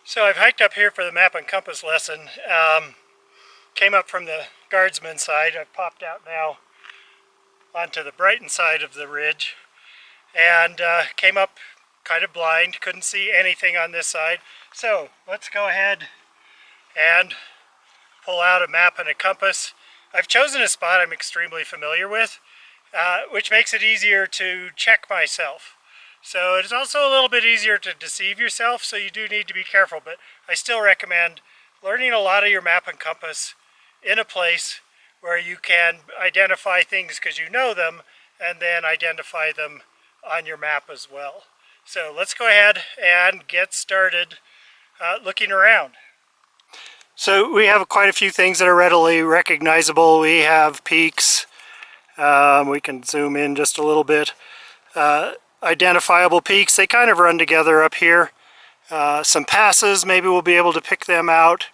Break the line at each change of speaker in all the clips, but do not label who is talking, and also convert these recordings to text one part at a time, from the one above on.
So I've hiked up here for the map and compass lesson. Came up from the guardsman side. I've popped out now onto the Brighton side of the ridge and came up kind of blind, couldn't see anything on this side. So let's go ahead and pull out a map and a compass. I've chosen a spot I'm extremely familiar with, which makes it easier to check myself. So it's also a little bit easier to deceive yourself, so you do need to be careful, but I still recommend learning a lot of your map and compass in a place where you can identify things because you know them, and then identify them on your map as well. So let's go ahead and get started looking around. So we have quite a few things that are readily recognizable. We have peaks. We can zoom in just a little bit. Identifiable peaks, they kind of run together up here. Some passes, maybe we'll be able to pick them out.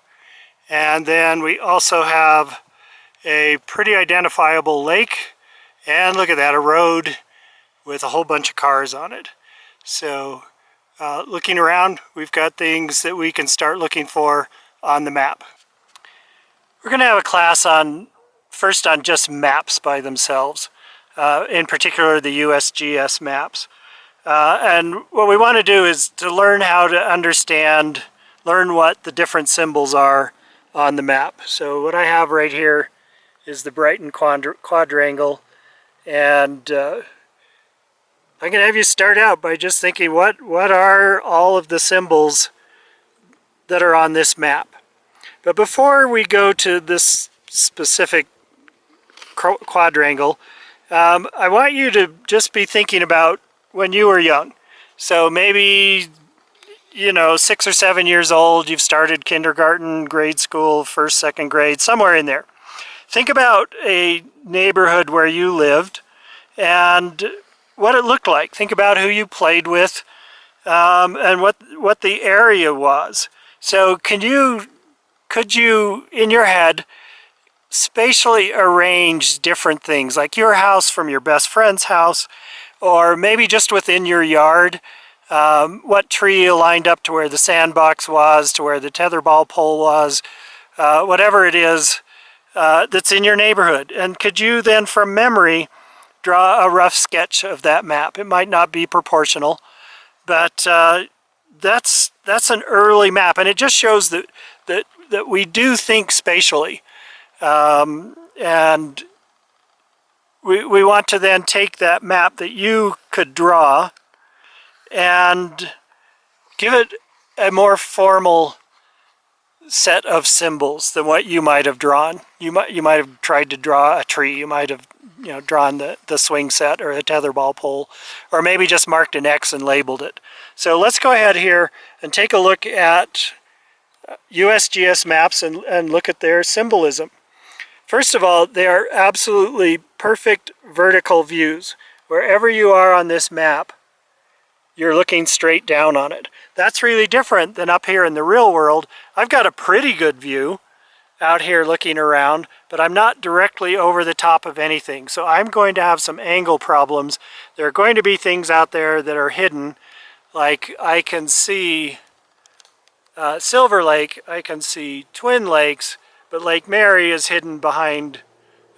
And then we also have a pretty identifiable lake. And look at that, a road with a whole bunch of cars on it. So looking around, we've got things that we can start looking for on the map. We're going to have a class first on just maps by themselves, in particular the USGS maps. And what we want to do is to learn how to learn what the different symbols are on the map. So what I have right here is the Brighton quadrangle, and I'm going to have you start out by just thinking what are all of the symbols that are on this map. But before we go to this specific quadrangle, I want you to just be thinking about when you were young. So maybe, 6 or 7 years old, you've started kindergarten, grade school, first, second grade, somewhere in there. Think about a neighborhood where you lived and what it looked like. Think about who you played with, and what the area was. So could you, in your head, spatially arrange different things, like your house from your best friend's house, or maybe just within your yard, what tree you lined up to where the sandbox was, to where the tetherball pole was, whatever it is that's in your neighborhood. And could you then, from memory, draw a rough sketch of that map? It might not be proportional, but that's an early map, and it just shows that we do think spatially. And we want to then take that map that you could draw and give it a more formal set of symbols than what you might have drawn. You might have tried to draw a tree. You might have drawn the swing set or a tetherball pole, or maybe just marked an X and labeled it. So let's go ahead here and take a look at USGS maps and look at their symbolism. First of all, they are absolutely perfect vertical views. Wherever you are on this map, you're looking straight down on it. That's really different than up here in the real world. I've got a pretty good view out here looking around, but I'm not directly over the top of anything. So I'm going to have some angle problems. There are going to be things out there that are hidden, like I can see Silver Lake, I can see Twin Lakes, but Lake Mary is hidden behind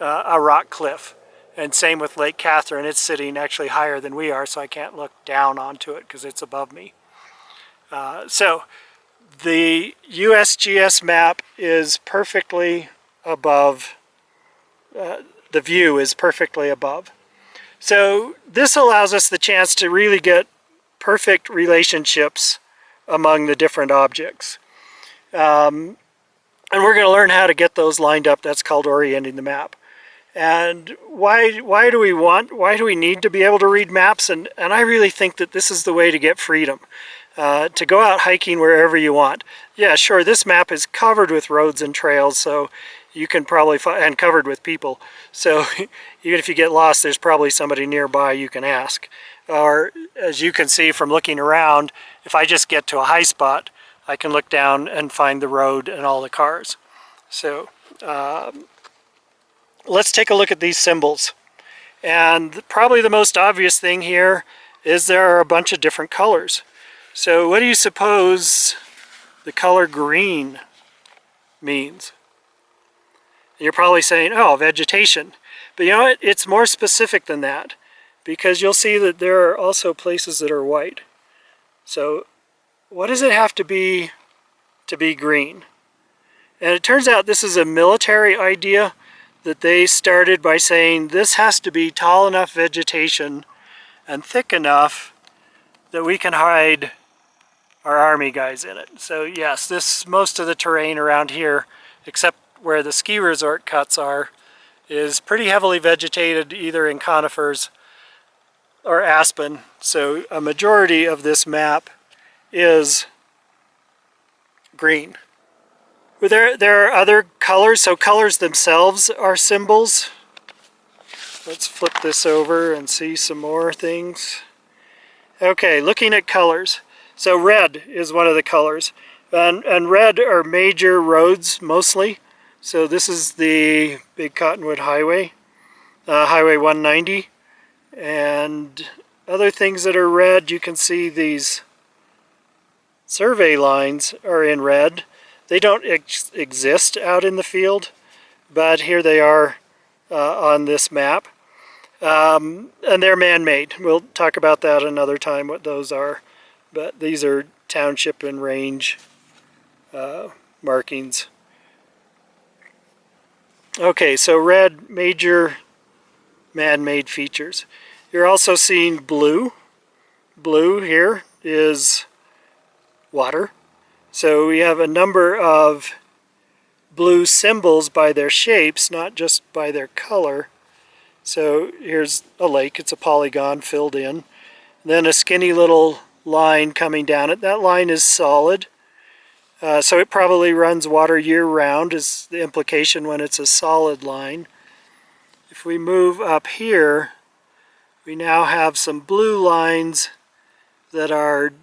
a rock cliff. And same with Lake Catherine. It's sitting actually higher than we are, so I can't look down onto it because it's above me. So the USGS map is perfectly above, the view is perfectly above. So this allows us the chance to really get perfect relationships among the different objects. And we're going to learn how to get those lined up. That's called orienting the map. And why do we need to be able to read maps? And I really think that this is the way to get freedom. To go out hiking wherever you want. Yeah, sure, this map is covered with roads and trails, so you can probably and covered with people. So even if you get lost, there's probably somebody nearby you can ask. Or as you can see from looking around, if I just get to a high spot, I can look down and find the road and all the cars. So let's take a look at these symbols. And probably the most obvious thing here is there are a bunch of different colors. So what do you suppose the color green means. You're probably saying, oh, vegetation. But you know what? It's more specific than that, because you'll see that there are also places that are white. So what does it have to be green? And it turns out this is a military idea that they started by saying this has to be tall enough vegetation and thick enough that we can hide our army guys in it. So yes, most of the terrain around here, except where the ski resort cuts are, is pretty heavily vegetated, either in conifers or aspen. So a majority of this map is green. There are other colors, so colors themselves are symbols. Let's flip this over and see some more things. Okay, looking at colors. So red is one of the colors. And red are major roads mostly. So this is the Big Cottonwood Highway, Highway 190. And other things that are red, you can see these survey lines are in red. They don't exist out in the field, but here they are on this map. And they're man-made. We'll talk about that another time, what those are. But these are township and range markings. Okay, so red, major man-made features. You're also seeing blue. Blue here is water. So we have a number of blue symbols by their shapes, not just by their color. So here's a lake, it's a polygon filled in. Then a skinny little line coming down it. That line is solid. So it probably runs water year-round is the implication when it's a solid line. If we move up here, we now have some blue lines that are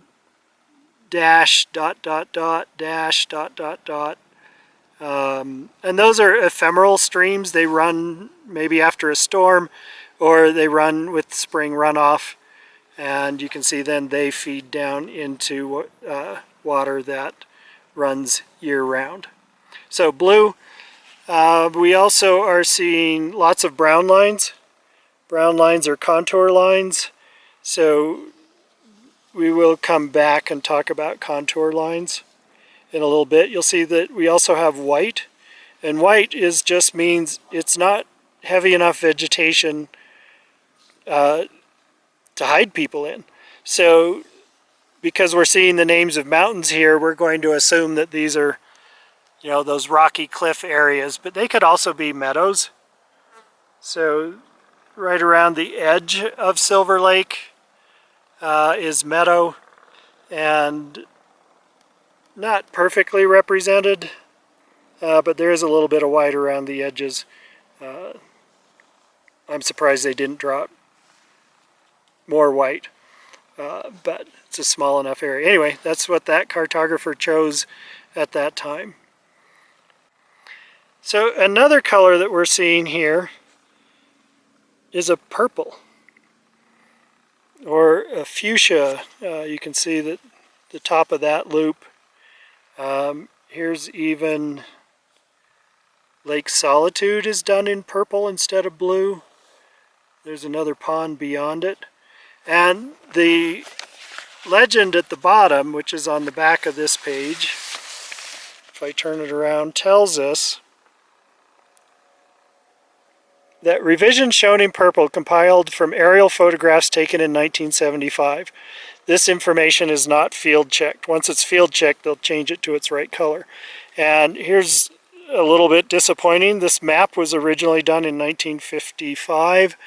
dash, dot, dot, dot, dash, dot, dot, dot. And those are ephemeral streams. They run maybe after a storm, or they run with spring runoff. And you can see then they feed down into water that runs year-round. So blue. We also are seeing lots of brown lines. Brown lines are contour lines. So we will come back and talk about contour lines in a little bit. You'll see that we also have white. And white just means it's not heavy enough vegetation to hide people in. So because we're seeing the names of mountains here, we're going to assume that these are, you know, those rocky cliff areas, but they could also be meadows. So right around the edge of Silver Lake is meadow, and not perfectly represented, but there is a little bit of white around the edges. I'm surprised they didn't draw more white, but it's a small enough area. Anyway, that's what that cartographer chose at that time. So another color that we're seeing here is a purple, or a fuchsia. You can see that the top of that loop. Here's even Lake Solitude is done in purple instead of blue. There's another pond beyond it. And the legend at the bottom, which is on the back of this page, if I turn it around, tells us that revisions shown in purple compiled from aerial photographs taken in 1975. This information is not field checked. Once it's field checked, they'll change it to its right color. And here's a little bit disappointing. This map was originally done in 1955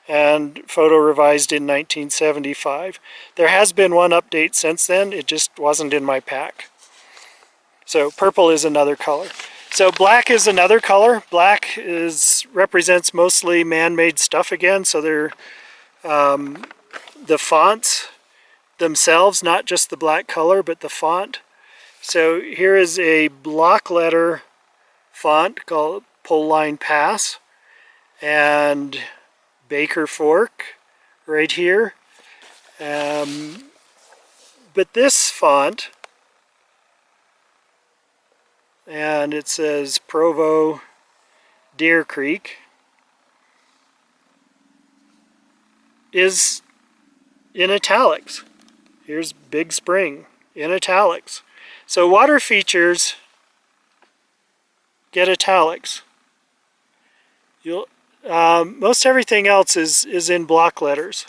and photo revised in 1975. There has been one update since then. It just wasn't in my pack. So purple is another color. So black is another color. Black represents mostly man-made stuff again. So they're the fonts themselves, not just the black color, but the font. So here is a block letter font called Pole Line Pass, and Baker Fork right here. But this font and it says Provo Deer Creek is in italics. Here's Big Spring in italics. So water features get italics. Most everything else is in block letters.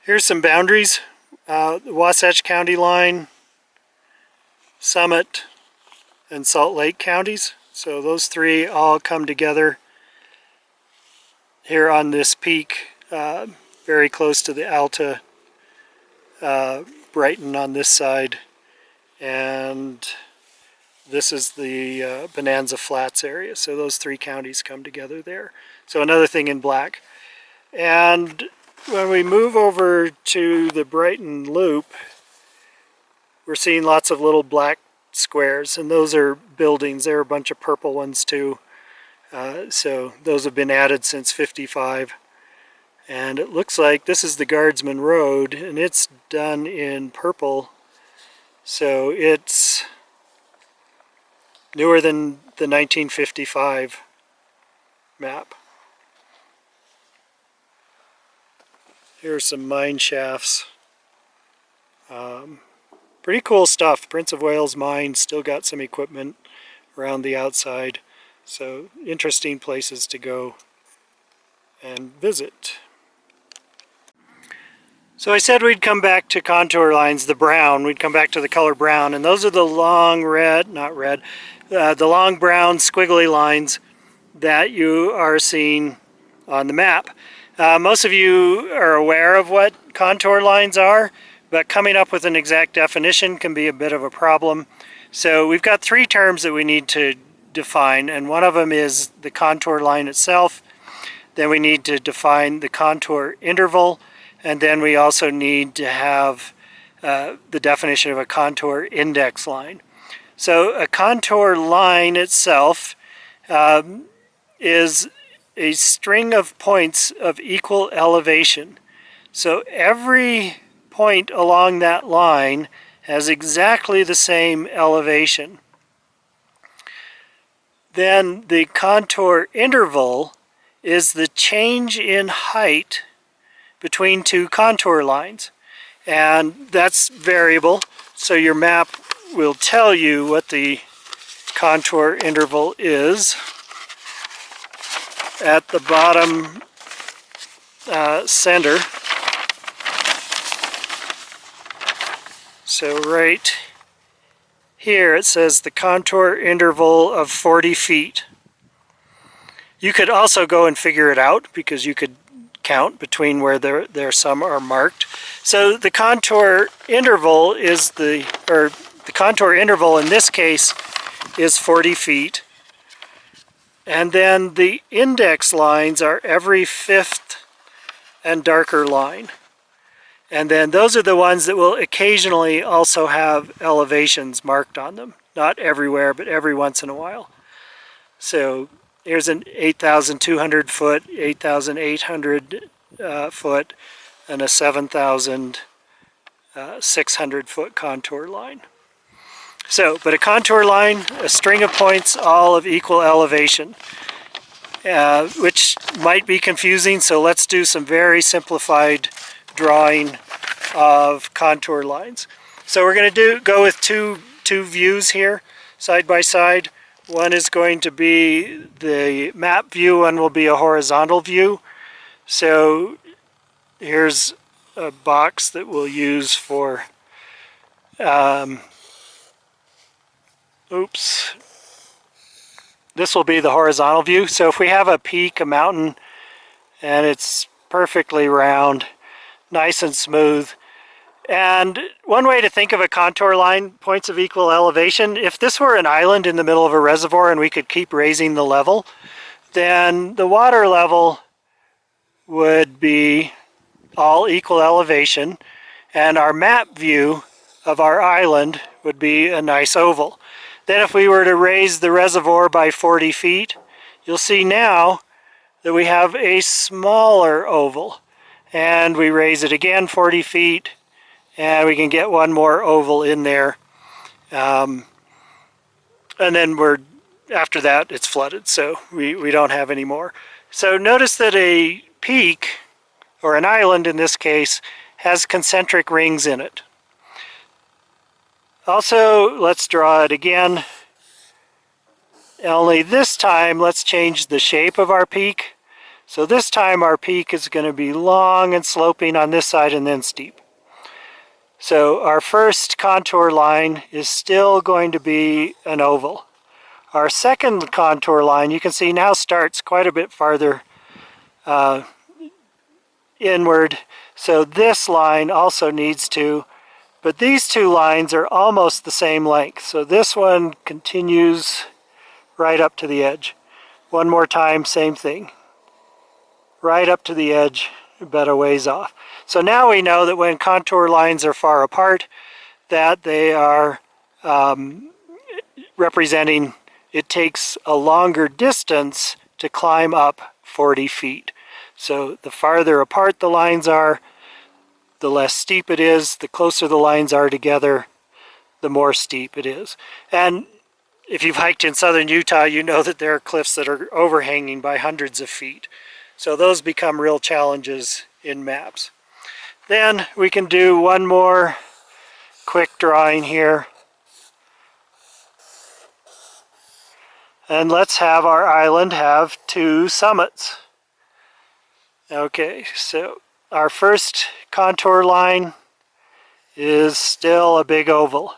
Here's some boundaries. The Wasatch County line, Summit, and Salt Lake counties. So those three all come together here on this peak, very close to the Alta, Brighton on this side, and this is the Bonanza Flats area. So those three counties come together there. So another thing in black. And when we move over to the Brighton Loop, we're seeing lots of little black squares, and those are buildings. There are a bunch of purple ones too. So those have been added since '55. And it looks like this is the Guardsman Road, and it's done in purple. So it's newer than the 1955 map. Here are some mine shafts. Pretty cool stuff. Prince of Wales Mine still got some equipment around the outside. So interesting places to go and visit. So I said we'd come back to contour lines, the brown. We'd come back to the color brown, and those are the long red, not red, the long brown squiggly lines that you are seeing on the map. Most of you are aware of what contour lines are, but coming up with an exact definition can be a bit of a problem. So we've got three terms that we need to define, and one of them is the contour line itself. Then we need to define the contour interval, and then we also need to have the definition of a contour index line. So a contour line itself is a string of points of equal elevation. So every point along that line has exactly the same elevation. Then the contour interval is the change in height between two contour lines, and that's variable, so your map will tell you what the contour interval is. At the bottom center, so right here it says the contour interval of 40 feet. You could also go and figure it out, because you could count between where there some are marked. So the contour interval is the contour interval in this case is 40 feet. And then the index lines are every fifth and darker line. And then those are the ones that will occasionally also have elevations marked on them. Not everywhere, but every once in a while. So here's an 8,200 foot, 8,800 foot, and a 7,600 foot contour line. So, but a contour line, a string of points, all of equal elevation, which might be confusing, so let's do some very simplified drawing of contour lines. So we're going to go with two views here, side by side. One is going to be the map view, one will be a horizontal view. So here's a box that we'll use for this will be the horizontal view. So if we have a peak, a mountain, and it's perfectly round, nice and smooth. And one way to think of a contour line, points of equal elevation, if this were an island in the middle of a reservoir and we could keep raising the level, then the water level would be all equal elevation, and our map view of our island would be a nice oval. Then if we were to raise the reservoir by 40 feet, you'll see now that we have a smaller oval. And we raise it again 40 feet, and we can get one more oval in there. and then after that it's flooded, so we don't have any more. So notice that a peak, or an island in this case, has concentric rings in it. Also, let's draw it again. Only this time, let's change the shape of our peak. So this time our peak is going to be long and sloping on this side and then steep. So our first contour line is still going to be an oval. Our second contour line, you can see now, starts quite a bit farther inward. So this line also needs to, but these two lines are almost the same length. So this one continues right up to the edge. One more time, same thing. Right up to the edge, but a ways off. So now we know that when contour lines are far apart, that they are representing it takes a longer distance to climb up 40 feet. So the farther apart the lines are, the less steep it is. The closer the lines are together, the more steep it is. And if you've hiked in southern Utah, you know that there are cliffs that are overhanging by hundreds of feet. So those become real challenges in maps. Then we can do one more quick drawing here. And let's have our island have two summits. Okay, so our first contour line is still a big oval.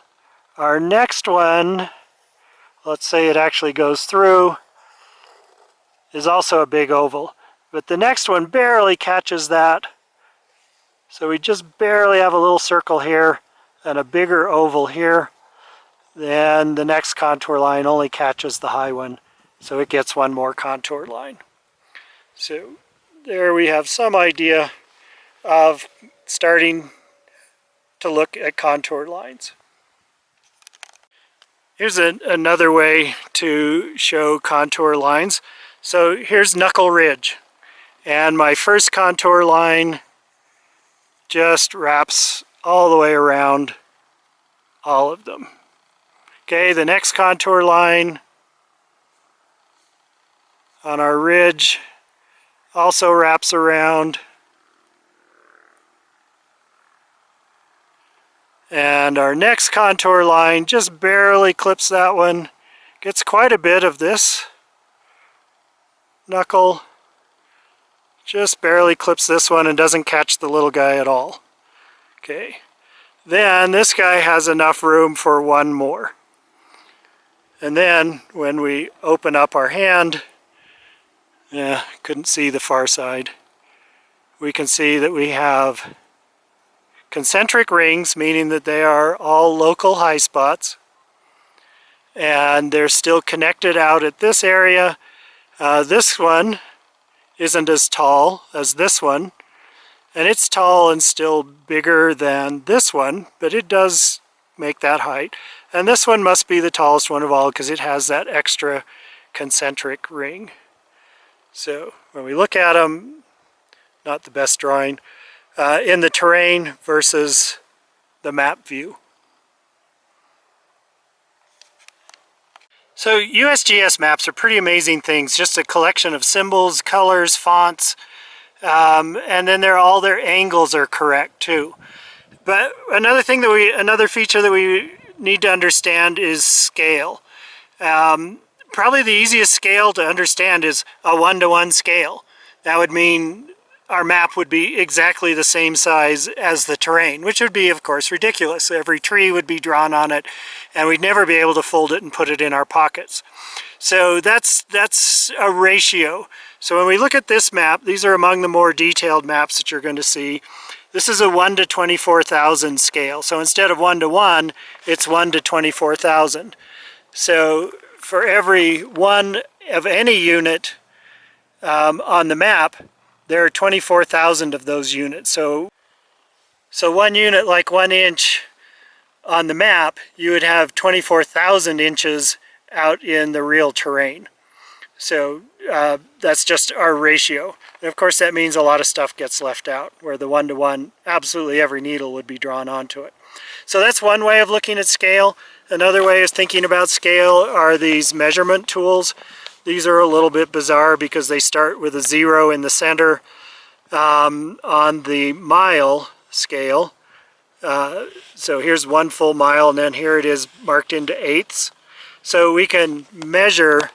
Our next one, let's say it actually goes through, is also a big oval. But the next one barely catches that. So we just barely have a little circle here and a bigger oval here. Then the next contour line only catches the high one, so it gets one more contour line. So there we have some idea of starting to look at contour lines. Here's another way to show contour lines. So here's Knuckle Ridge, and my first contour line just wraps all the way around all of them. Okay, the next contour line on our ridge also wraps around. And our next contour line just barely clips that one. Gets quite a bit of this knuckle. Just barely clips this one and doesn't catch the little guy at all. Okay, then this guy has enough room for one more. And then when we open up our hand, couldn't see the far side, we can see that we have concentric rings, meaning that they are all local high spots, and they're still connected out at this area. This one isn't as tall as this one, and it's tall and still bigger than this one, but it does make that height. And this one must be the tallest one of all because it has that extra concentric ring. So when we look at them, not the best drawing, in the terrain versus the map view. So USGS maps are pretty amazing things, just a collection of symbols, colors, fonts, and then all their angles are correct too. But another feature that we need to understand is scale. Probably the easiest scale to understand is a 1-to-1 scale. That would mean our map would be exactly the same size as the terrain, which would be, of course, ridiculous. Every tree would be drawn on it, and we'd never be able to fold it and put it in our pockets. So that's a ratio. So when we look at this map, these are among the more detailed maps that you're going to see. This is a 1 to 24,000 scale. So instead of 1-to-1, it's 1 to 24,000. So for every one of any unit on the map, there are 24,000 of those units. So one unit, like 1 inch on the map, you would have 24,000 inches out in the real terrain. So that's just our ratio. And of course that means a lot of stuff gets left out, where the 1-to-1, absolutely every needle would be drawn onto it. So that's one way of looking at scale. Another way of thinking about scale are these measurement tools. These are a little bit bizarre because they start with a 0 in the center on the mile scale. So here's 1 full mile, and then here it is marked into eighths. So we can measure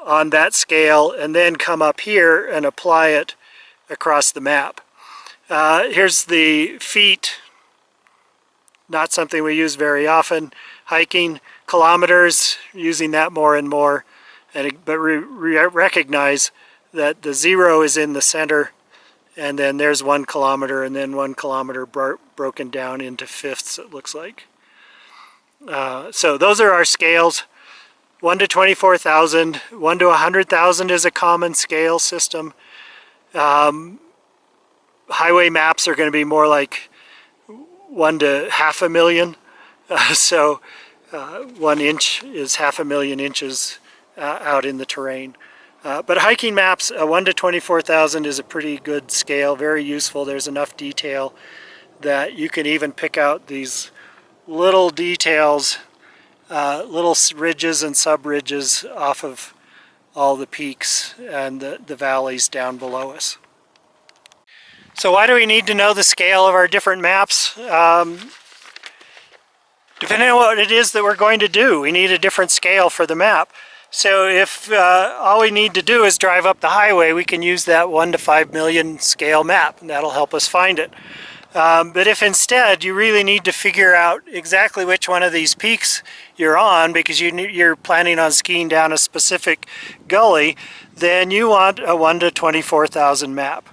on that scale and then come up here and apply it across the map. Here's the feet, not something we use very often. Hiking, kilometers, using that more and more, but we recognize that the 0 is in the center, and then there's 1 kilometer, and then 1 kilometer broken down into fifths, it looks like. So those are our scales. 1 to 24,000, 1 to 100,000 is a common scale system. Highway maps are going to be more like 1 to 500,000. So 1 inch is 500,000 inches out in the terrain. But hiking maps, 1 to 24,000 is a pretty good scale, very useful. There's enough detail that you can even pick out these little details, little ridges and sub-ridges off of all the peaks and the valleys down below us. So why do we need to know the scale of our different maps? Depending on what it is that we're going to do, we need a different scale for the map. So if all we need to do is drive up the highway, we can use that 1 to 5 million scale map, and that'll help us find it. But if instead you really need to figure out exactly which one of these peaks you're on because you're planning on skiing down a specific gully, then you want a 1 to 24,000 map.